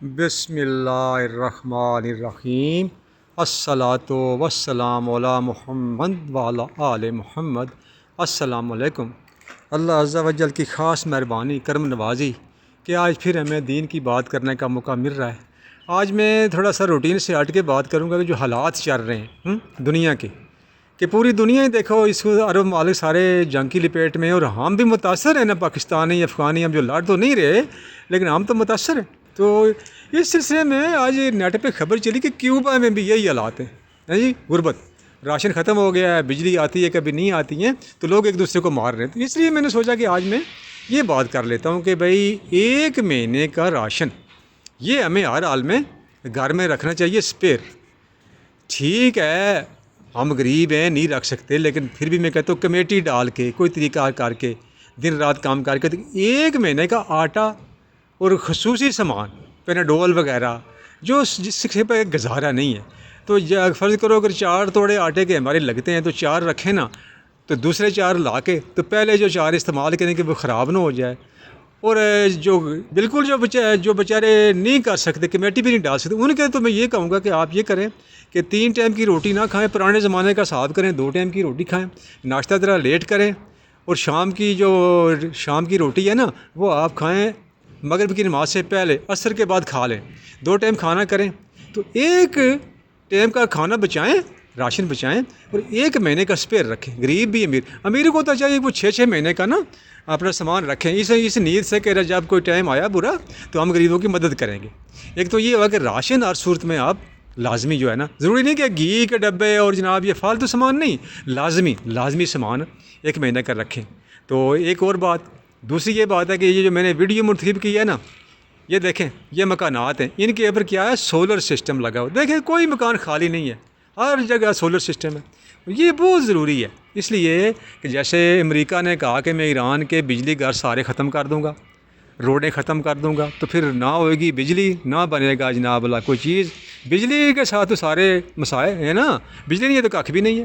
بسم اللہ الرحمن الرحیم الصلاۃ والسلام علی محمد وعلی آل محمد۔ السلام علیکم۔ اللہ عز و جل کی خاص مہربانی کرم نوازی کہ آج پھر ہمیں دین کی بات کرنے کا موقع مل رہا ہے۔ آج میں تھوڑا سا روٹین سے ہٹ کے بات کروں گا کہ جو حالات چل رہے ہیں دنیا کے، کہ پوری دنیا ہی دیکھو اس کو عرب ممالک سارے جنگ کی لپیٹ میں، اور ہم بھی متاثر ہیں نا، پاکستانی افغانی، ہم جو لڑ تو نہیں رہے لیکن ہم تو متاثر ہیں۔ تو اس سلسلے میں آج نیٹ پہ خبر چلی کہ کیوبا میں بھی یہی حالات ہیں جی، غربت، راشن ختم ہو گیا ہے، بجلی آتی ہے کبھی نہیں آتی ہیں، تو لوگ ایک دوسرے کو مار رہے ہیں۔ تو اس لیے میں نے سوچا کہ آج میں یہ بات کر لیتا ہوں کہ بھائی ایک مہینے کا راشن یہ ہمیں ہر حال میں گھر میں رکھنا چاہیے اسپیئر۔ ٹھیک ہے ہم غریب ہیں نہیں رکھ سکتے، لیکن پھر بھی میں کہتا ہوں کمیٹی ڈال کے کوئی طریقہ کر کے دن رات کام کر کے ایک مہینے کا آٹا اور خصوصی سامان پیناڈول وغیرہ جو جس سے پہ گزارا نہیں ہے، تو فرض کرو اگر 4 توڑے آٹے کے ہمارے لگتے ہیں تو 4 رکھیں نا، تو دوسرے 4 لا کے تو پہلے جو 4 استعمال کریں کہ وہ خراب نہ ہو جائے۔ اور جو بالکل جو بیچارے نہیں کر سکتے، کمیٹی بھی نہیں ڈال سکتے، ان کے تو میں یہ کہوں گا کہ آپ یہ کریں کہ 3 ٹائم کی روٹی نہ کھائیں، پرانے زمانے کا حساب کریں، 2 ٹائم کی روٹی کھائیں، ناشتہ ذرا لیٹ کریں، اور شام کی روٹی ہے نا وہ آپ کھائیں مغرب کی نماز سے پہلے، عصر کے بعد کھا لیں، 2 ٹائم کھانا کریں، تو ایک ٹائم کا کھانا بچائیں، راشن بچائیں، اور ایک مہینے کا اسپیئر رکھیں۔ غریب بھی امیر کو تو چاہیے وہ 6 مہینے کا نا اپنا سامان رکھیں، اس نیت سے کہ جب کوئی ٹائم آیا برا تو ہم غریبوں کی مدد کریں گے۔ ایک تو یہ ہوا کہ راشن ہر صورت میں آپ لازمی جو ہے نا، ضروری نہیں کہ گھی کے ڈبے اور جناب یہ فالتو سامان نہیں، لازمی سامان ایک مہینے کا رکھیں۔ تو ایک اور بات، دوسری یہ بات ہے کہ یہ جو میں نے ویڈیو منتخب کی ہے نا، یہ دیکھیں یہ مکانات ہیں، ان کے اوپر کیا ہے، سولر سسٹم لگا ہوا، دیکھیں کوئی مکان خالی نہیں ہے، ہر جگہ سولر سسٹم ہے۔ یہ بہت ضروری ہے، اس لیے کہ جیسے امریکہ نے کہا کہ میں ایران کے بجلی گھر سارے ختم کر دوں گا، روڈیں ختم کر دوں گا، تو پھر نہ ہوئے گی بجلی، نہ بنے گا جناب اللہ کوئی چیز، بجلی کے ساتھ تو سارے مسائل ہیں نا، بجلی نہیں ہے تو کھ بھی نہیں ہے۔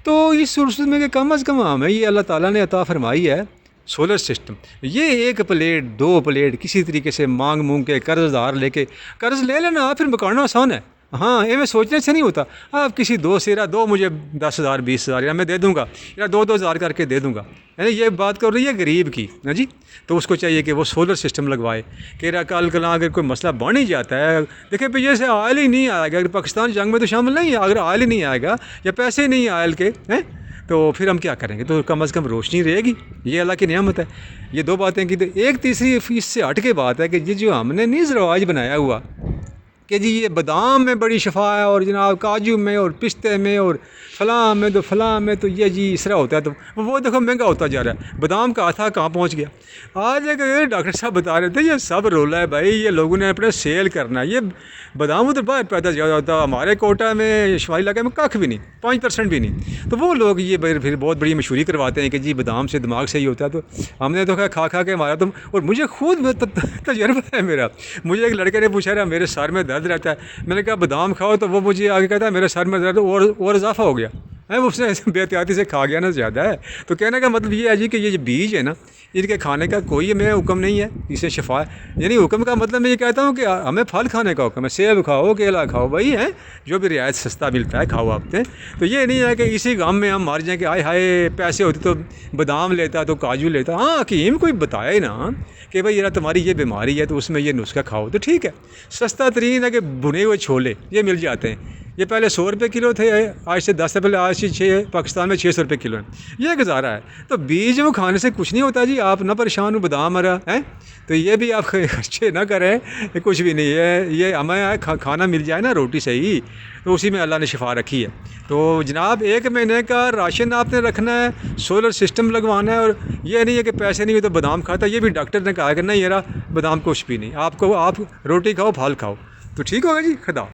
تو اس صورت میں کہ کم از کم ہمیں یہ اللہ تعالیٰ نے عطا فرمائی ہے سولر سسٹم، یہ 1 پلیٹ 2 پلیٹ کسی طریقے سے مانگ کے قرض دار لے کے قرض لے لینا، پھر مکانا آسان ہے۔ ہاں یہ میں سوچنے سے نہیں ہوتا، آپ کسی دوست سے دو مجھے 10,000 20,000 یا میں دے دوں گا، یا 2,000 کر کے دے دوں گا، یعنی یہ بات کر رہی ہے غریب کی نا جی۔ تو اس کو چاہیے کہ وہ سولر سسٹم لگوائے کہ کل کلاں اگر کوئی مسئلہ بن ہی جاتا ہے، دیکھیں پہ جیسے آئل ہی نہیں آئے گا، اگر پاکستان جنگ میں تو شامل نہیں ہے، اگر آئل ہی نہیں آئے گا یا پیسے نہیں آئل کے تو پھر ہم کیا کریں گے؟ تو کم از کم روشنی رہے گی، یہ اللہ کی نعمت ہے۔ یہ 2 باتیں کی۔ تو ایک تیسری اس سے ہٹ کے بات ہے کہ یہ جو ہم نے نیز رواج بنایا ہوا کہ جی یہ بادام میں بڑی شفا ہے، اور جناب کاجو میں اور پستے میں اور فلاں میں تو یہ جی اس طرح ہوتا ہے، تو وہ دیکھو مہنگا ہوتا جا رہا ہے۔ بادام کا تھا کہاں پہنچ گیا؟ آج ایک ڈاکٹر صاحب بتا رہے تھے یہ سب رولا ہے بھائی، یہ لوگوں نے اپنے سیل کرنا ہے، یہ بادام تو باہر پیدا زیادہ ہوتا ہے، ہمارے کوٹہ میں شمالی علاقے میں کھ بھی نہیں، 5% بھی نہیں۔ تو وہ لوگ یہ پھر بہت بڑی مشہوری کرواتے ہیں کہ جی بادام سے دماغ صحیح ہوتا ہے۔ تو ہم نے تو کھا کے ہمارا تو، اور مجھے خود تجربہ ہے میرا، مجھے ایک لڑکے نے پوچھا رہا میرے سر میں درد رہتا ہے، میں نے کہا بادام کھاؤ، تو وہ مجھے آگے کہتا ہے میرے سر میں درد اور اضافہ ہو گیا ہے، اس نے بے احتیاطی سے کھا گیا نا زیادہ ہے۔ تو کہنے کا مطلب یہ ہے جی کہ یہ جو بیج ہے نا، ان کے کھانے کا کوئی میں حکم نہیں ہے، اسے شفا ہے، یعنی حکم کا مطلب میں یہ کہتا ہوں کہ ہمیں پھل کھانے کا حکم ہے، سیب کھاؤ، کیلا کھاؤ، بھائی ہے جو بھی رعایت سستا ملتا ہے کھاؤ آپ نے۔ تو یہ نہیں ہے کہ اسی غم میں ہم مار جائیں کہ ہائے پیسے ہوتے تو بادام لیتا تو کاجو لیتا۔ ہاں حکیم کوئی بتائے نا کہ بھائی یہ تمہاری یہ بیماری ہے تو اس میں یہ نسخہ کھاؤ، تو ٹھیک ہے۔ سستا ترین ہے کہ بھنے ہوئے چھولے یہ مل جاتے ہیں، یہ پہلے 100 روپے کلو تھے، آج سے 10 سے پہلے، آج سے پاکستان میں 600 روپے کلو ہیں، یہ گزارا ہے۔ تو بیج وہ کھانے سے کچھ نہیں ہوتا جی، آپ نہ پریشان ہو، بادام مرا ہے تو یہ بھی آپ خرچے نہ کریں، کچھ بھی نہیں ہے، یہ ہمیں کھانا مل جائے نا روٹی صحیح، تو اسی میں اللہ نے شفا رکھی ہے۔ تو جناب 1 مہینے کا راشن آپ نے رکھنا ہے، سولر سسٹم لگوانا ہے، اور یہ نہیں ہے کہ پیسے نہیں ہوئے تو بادام کھاتا، یہ بھی ڈاکٹر نے کہا کہ نہیں یار بادام کچھ بھی نہیں، آپ روٹی کھاؤ پھل کھاؤ، تو ٹھیک ہوگا جی۔ خدا